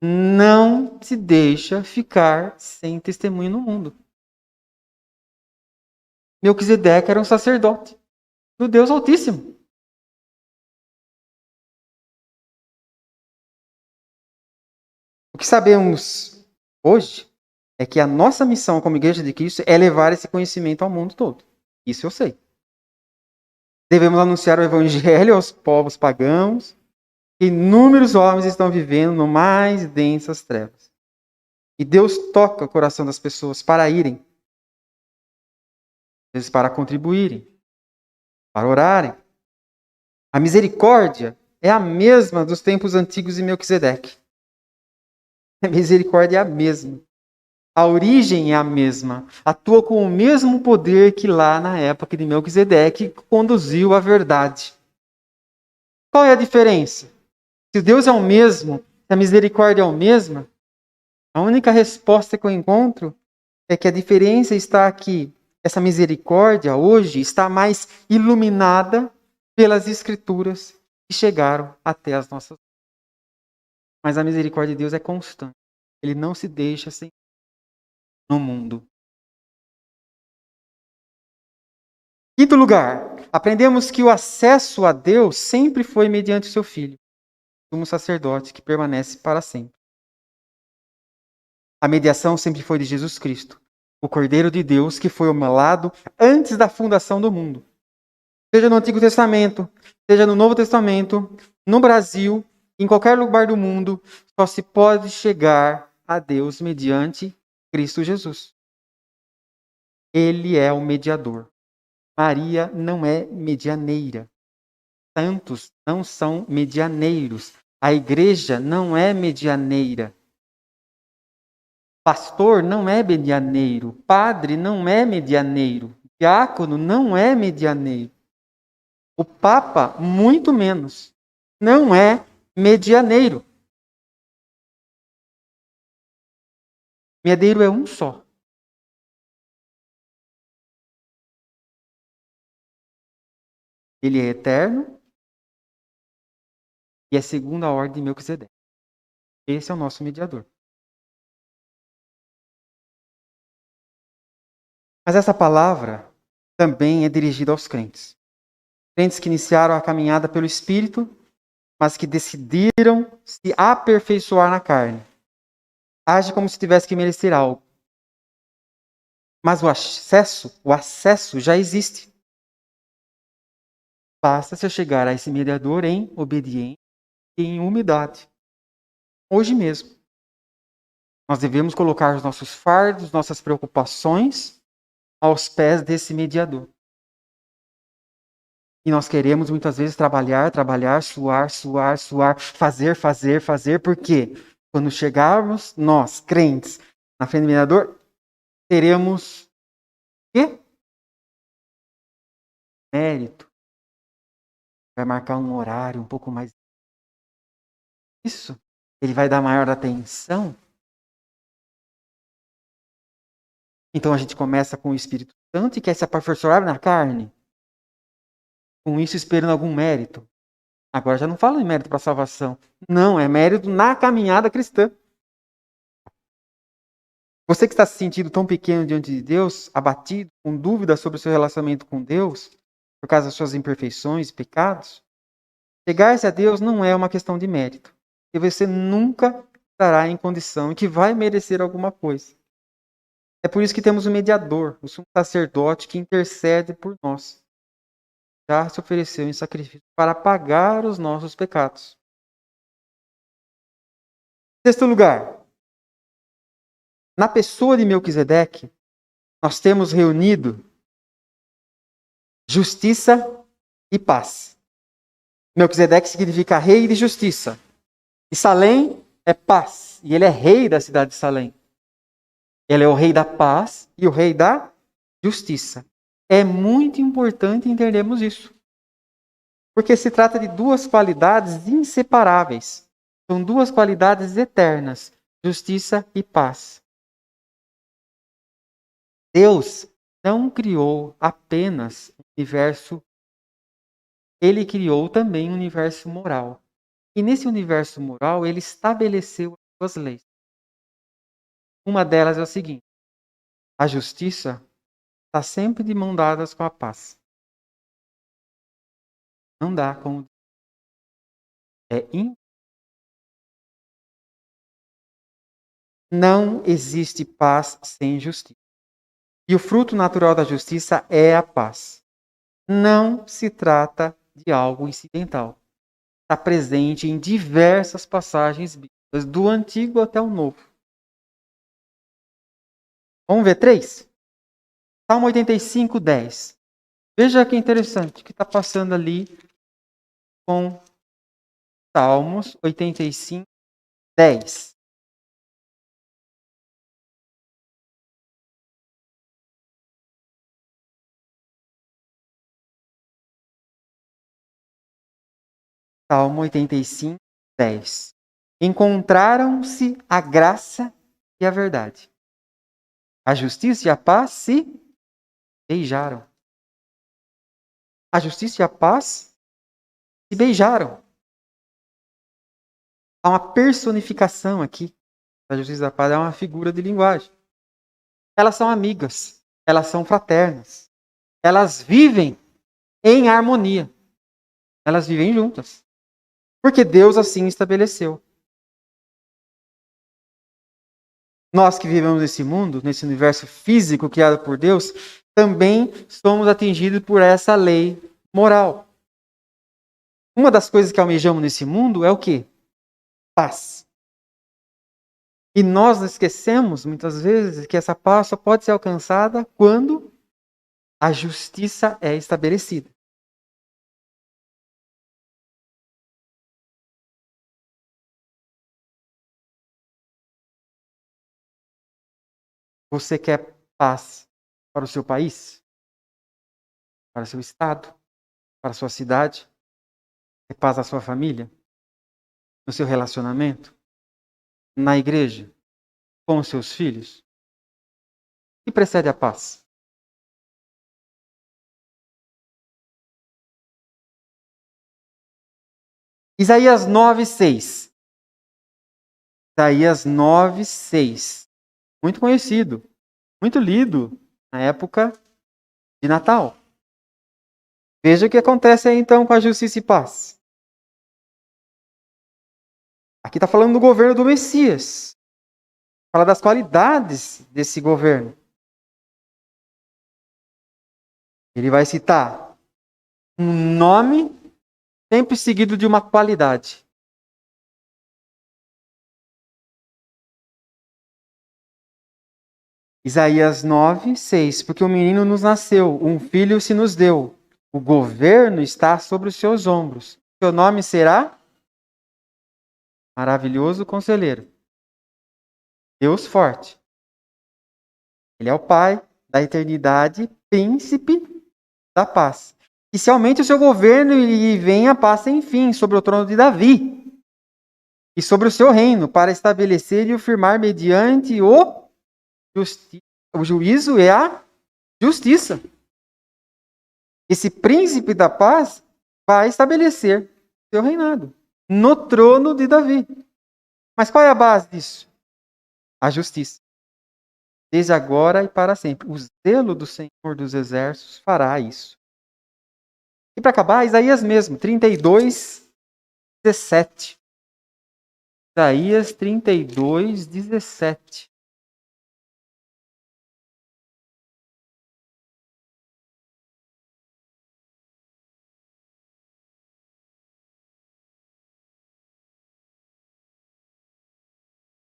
Não se deixa ficar sem testemunho no mundo. Melquisedeque era um sacerdote do Deus Altíssimo. O que sabemos hoje é que a nossa missão como Igreja de Cristo é levar esse conhecimento ao mundo todo. Isso eu sei. Devemos anunciar o Evangelho aos povos pagãos. Inúmeros homens estão vivendo no mais densas trevas. E Deus toca o coração das pessoas para irem. Às vezes para contribuírem. Para orarem. A misericórdia é a mesma dos tempos antigos de Melquisedeque. A misericórdia é a mesma. A origem é a mesma. Atua com o mesmo poder que lá na época de Melquisedeque conduziu à verdade. Qual é a diferença? Se Deus é o mesmo, se a misericórdia é a mesma, a única resposta que eu encontro é que a diferença está aqui. Essa misericórdia hoje está mais iluminada pelas Escrituras que chegaram até as nossas. Mas a misericórdia de Deus é constante. Ele não se deixa sem no mundo. Quinto lugar, aprendemos que o acesso a Deus sempre foi mediante o seu Filho, sumo sacerdote que permanece para sempre. A mediação sempre foi de Jesus Cristo, o Cordeiro de Deus que foi imolado antes da fundação do mundo. Seja no Antigo Testamento, seja no Novo Testamento, no Brasil, em qualquer lugar do mundo, só se pode chegar a Deus mediante Cristo Jesus. Ele é o mediador. Maria não é medianeira. Santos não são medianeiros. A igreja não é medianeira. Pastor não é medianeiro. Padre não é medianeiro. Diácono não é medianeiro. O Papa, muito menos, não é medianeiro. Medianeiro é um só. Ele é eterno e é segundo a ordem de Melquisedeque. Esse é o nosso mediador. Mas essa palavra também é dirigida aos crentes. Crentes que iniciaram a caminhada pelo Espírito, mas que decidiram se aperfeiçoar na carne. Age como se tivesse que merecer algo. Mas o acesso já existe. Basta se chegar a esse mediador em obediência e em humildade. Hoje mesmo. Nós devemos colocar os nossos fardos, nossas preocupações aos pés desse mediador. E nós queremos muitas vezes trabalhar, suar, fazer. Por quê? Quando chegarmos, nós, crentes, na frente do mediador, teremos o quê? Mérito. Vai marcar um horário um pouco mais. Isso. Ele vai dar maior atenção. Então a gente começa com o Espírito Santo e quer se aperfeiçoar na carne. Com isso esperando algum mérito. Agora já não falo em mérito para a salvação. Não, é mérito na caminhada cristã. Você que está se sentindo tão pequeno diante de Deus, abatido, com dúvidas sobre o seu relacionamento com Deus, por causa das suas imperfeições e pecados, chegar-se a Deus não é uma questão de mérito. E você nunca estará em condição que vai merecer alguma coisa. É por isso que temos o mediador, o sumo sacerdote que intercede por nós. já se ofereceu em sacrifício para pagar os nossos pecados. Sexto lugar, na pessoa de Melquisedeque, nós temos reunido justiça e paz. Melquisedeque significa rei de justiça. E Salém é paz. E ele é rei da cidade de Salém. Ele é o rei da paz e o rei da justiça. É muito importante entendermos isso. Porque se trata de duas qualidades inseparáveis. São duas qualidades eternas: justiça e paz. Deus não criou apenas o universo, ele criou também um universo moral. E nesse universo moral, ele estabeleceu as suas leis. Uma delas é o seguinte: a justiça está sempre de mão dadas com a paz. Não dá como. Não existe paz sem justiça. E o fruto natural da justiça é a paz. Não se trata de algo incidental. Está presente em diversas passagens bíblicas, do Antigo até o Novo. Vamos ver 3? Salmo 85, 10. Veja que interessante o que está passando ali com Salmos 85, 10. Salmo 85, 10. Encontraram-se a graça e a verdade. A justiça e a paz se beijaram. A justiça e a paz se beijaram. Há uma personificação aqui. A justiça e a paz é uma figura de linguagem. Elas são amigas. Elas são fraternas. Elas vivem em harmonia. Elas vivem juntas. Porque Deus assim estabeleceu. Nós que vivemos nesse mundo, nesse universo físico criado por Deus, também somos atingidos por essa lei moral. Uma das coisas que almejamos nesse mundo é o quê? Paz. E nós esquecemos, muitas vezes, que essa paz só pode ser alcançada quando a justiça é estabelecida. Você quer paz para o seu país? Para o seu estado? Para a sua cidade? Quer paz na sua família? No seu relacionamento? Na igreja? Com os seus filhos? O que precede a paz? Isaías 9:6. Isaías 9:6. Muito conhecido, muito lido na época de Natal. Veja o que acontece aí então com a justiça e paz. Aqui está falando do governo do Messias. Fala das qualidades desse governo. Ele vai citar um nome sempre seguido de uma qualidade. Isaías 9:6. Porque um menino nos nasceu, um filho se nos deu. O governo está sobre os seus ombros. Seu nome será Maravilhoso Conselheiro. Deus Forte. Ele é o Pai da eternidade, Príncipe da paz. Que se aumente o seu governo e venha a paz sem fim sobre o trono de Davi e sobre o seu reino, para estabelecer e o firmar mediante o juízo e a justiça. Esse príncipe da paz vai estabelecer seu reinado no trono de Davi. Mas qual é a base disso? A justiça. Desde agora e para sempre. O zelo do Senhor dos Exércitos fará isso. E para acabar, Isaías mesmo, 32:17. Isaías 32:17.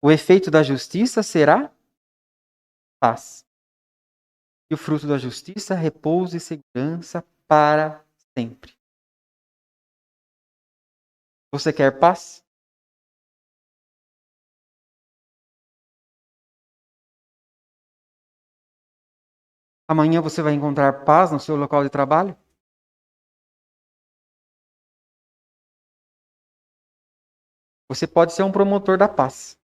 O efeito da justiça será paz. E o fruto da justiça, repouso e segurança para sempre. Você quer paz? Amanhã você vai encontrar paz no seu local de trabalho? Você pode ser um promotor da paz.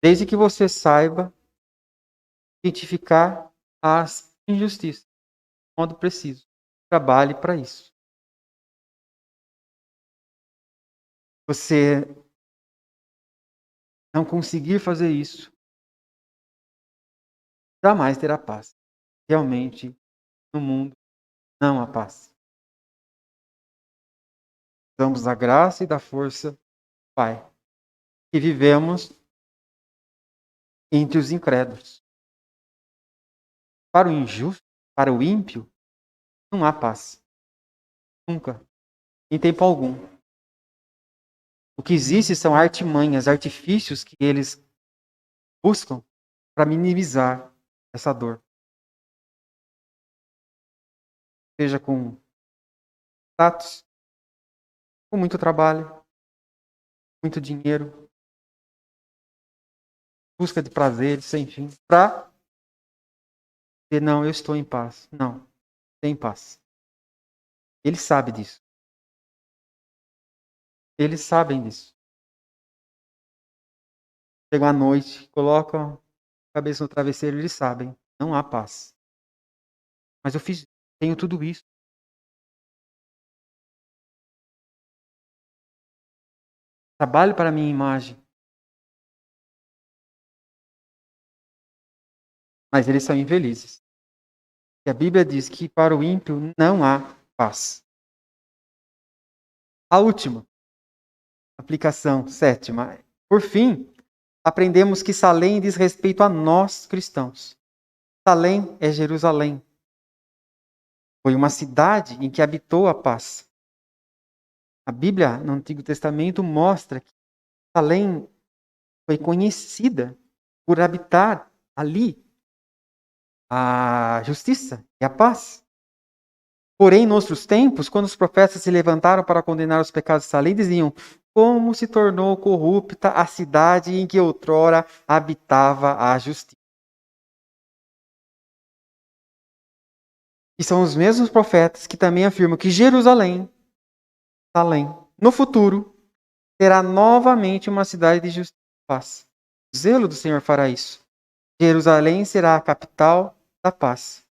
Desde que você saiba identificar as injustiças de modo preciso. Trabalhe para isso. Você não conseguir fazer isso, jamais terá paz. Realmente, no mundo, não há paz. Precisamos da graça e da força do Pai. E vivemos entre os incrédulos. Para o injusto, para o ímpio, não há paz. Nunca. Em tempo algum. O que existe são artimanhas, artifícios que eles buscam para minimizar essa dor. Seja com status, com muito trabalho, muito dinheiro, busca de prazeres, sem fim, para dizer, não, eu estou em paz. Não, tem paz. Ele sabe disso. Eles sabem disso. Chegam à noite, colocam a cabeça no travesseiro, eles sabem, não há paz. Mas eu tenho tudo isso. Trabalho para a minha imagem. Mas eles são infelizes. E a Bíblia diz que para o ímpio não há paz. A última aplicação, sétima. Por fim, aprendemos que Salém diz respeito a nós cristãos. Salém é Jerusalém. Foi uma cidade em que habitou a paz. A Bíblia, no Antigo Testamento, mostra que Salém foi conhecida por habitar ali a justiça e a paz. Porém, em outros tempos, quando os profetas se levantaram para condenar os pecados de Salém, diziam: como se tornou corrupta a cidade em que outrora habitava a justiça. E são os mesmos profetas que também afirmam que Jerusalém, Salém, no futuro, será novamente uma cidade de justiça e paz. O zelo do Senhor fará isso. Jerusalém será a capital da paz.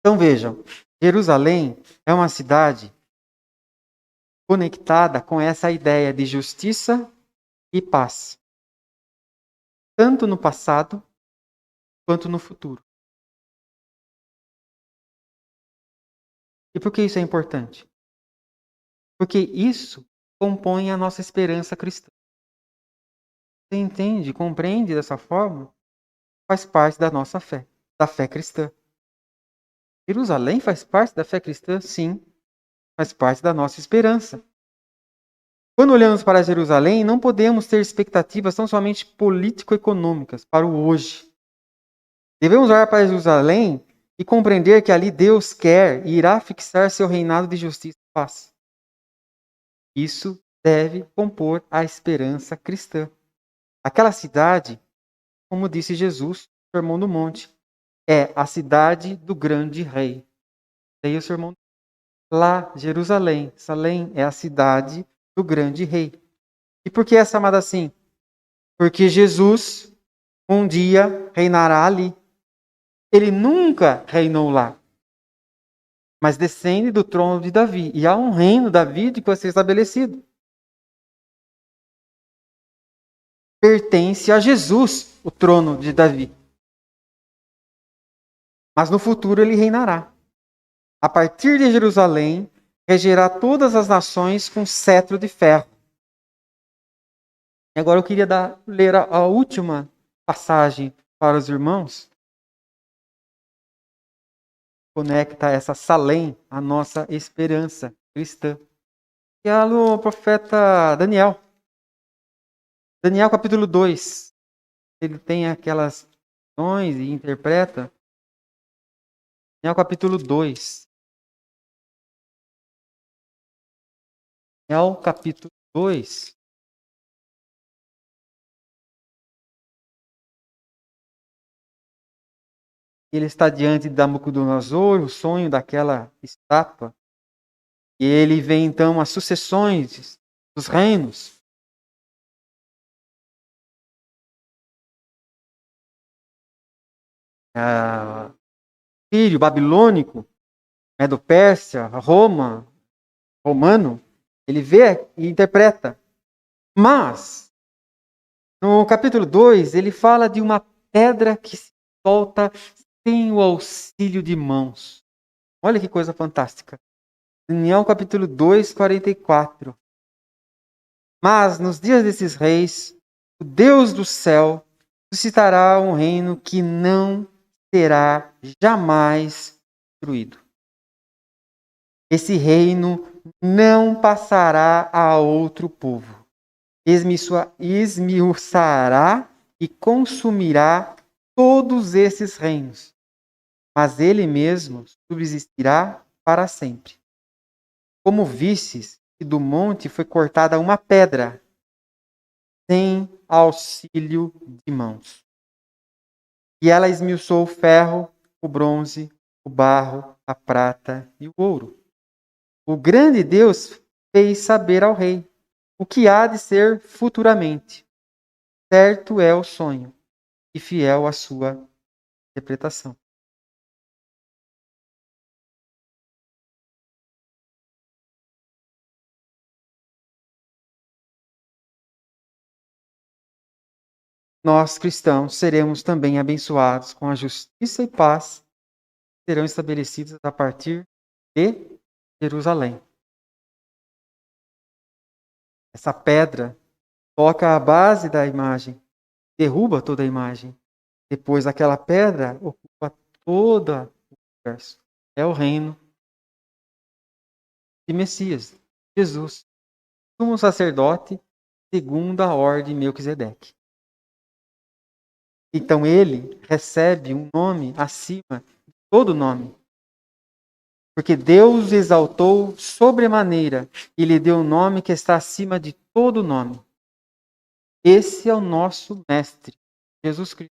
Então vejam, Jerusalém é uma cidade conectada com essa ideia de justiça e paz, tanto no passado quanto no futuro. E por que isso é importante? Porque isso compõe a nossa esperança cristã. Você entende, compreende dessa forma? Faz parte da nossa fé, da fé cristã. Jerusalém faz parte da fé cristã? Sim, faz parte da nossa esperança. Quando olhamos para Jerusalém, não podemos ter expectativas tão somente político-econômicas para o hoje. Devemos olhar para Jerusalém e compreender que ali Deus quer e irá fixar seu reinado de justiça e paz. Isso deve compor a esperança cristã. Aquela cidade, como disse Jesus no Sermão do Monte, é a cidade do grande rei. Daí o sermão lá, Jerusalém. Salém é a cidade do grande rei. E por que é chamada assim? Porque Jesus um dia reinará ali. Ele nunca reinou lá, mas descende do trono de Davi. E há um reino davídico que vai ser estabelecido. Pertence a Jesus o trono de Davi. Mas no futuro ele reinará. A partir de Jerusalém, regerá todas as nações com cetro de ferro. E agora eu queria ler a última passagem para os irmãos. Conecta essa Salém à nossa esperança cristã. Que é no profeta Daniel. Daniel capítulo 2. Ele tem aquelas visões e interpreta. Daniel capítulo 2. Daniel capítulo 2. Ele está diante de Nabucodonosor, o sonho daquela estátua. E ele vê então as sucessões dos reinos. Sírio, babilônico, Medo-Pérsia, Roma, romano. Ele vê e interpreta. Mas, no capítulo 2, ele fala de uma pedra que se solta sem o auxílio de mãos. Olha que coisa fantástica. Daniel capítulo 2, 44. Mas nos dias desses reis, o Deus do céu suscitará um reino que não será jamais destruído. Esse reino não passará a outro povo. Esmiuçará e consumirá todos esses reinos, mas ele mesmo subsistirá para sempre. Como vistes que do monte foi cortada uma pedra, sem auxílio de mãos. E ela esmiuçou o ferro, o bronze, o barro, a prata e o ouro. O grande Deus fez saber ao rei o que há de ser futuramente. Certo é o sonho e fiel a sua interpretação. Nós, cristãos, seremos também abençoados com a justiça e paz que serão estabelecidas a partir de Jerusalém. Essa pedra toca a base da imagem, derruba toda a imagem. Depois, aquela pedra ocupa todo o universo. É o reino de Messias, Jesus, sumo sacerdote, segundo a ordem de Melquisedeque. Então ele recebe um nome acima de todo nome. Porque Deus exaltou sobremaneira e lhe deu um nome que está acima de todo nome. Esse é o nosso mestre, Jesus Cristo.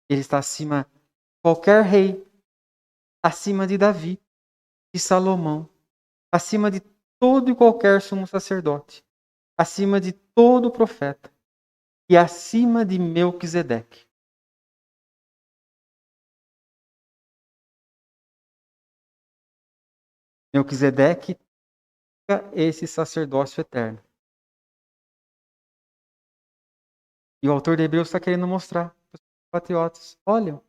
Ele está acima de qualquer rei, acima de Davi, de Salomão, acima de todo e qualquer sumo sacerdote, acima de todo profeta e acima de Melquisedeque. Melquisedeque é esse sacerdócio eterno. E o autor de Hebreus está querendo mostrar para os patriotas: olha,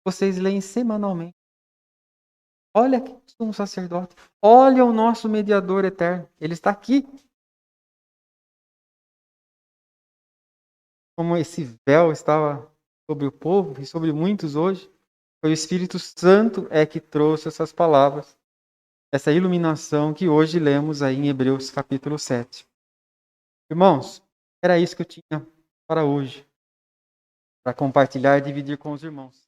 vocês leem semanalmente. Olha que sumo sacerdote. Olha o nosso mediador eterno. Ele está aqui. Como esse véu estava sobre o povo e sobre muitos hoje, foi o Espírito Santo que trouxe essas palavras, essa iluminação que hoje lemos aí em Hebreus capítulo 7. Irmãos, era isso que eu tinha para hoje, para compartilhar e dividir com os irmãos.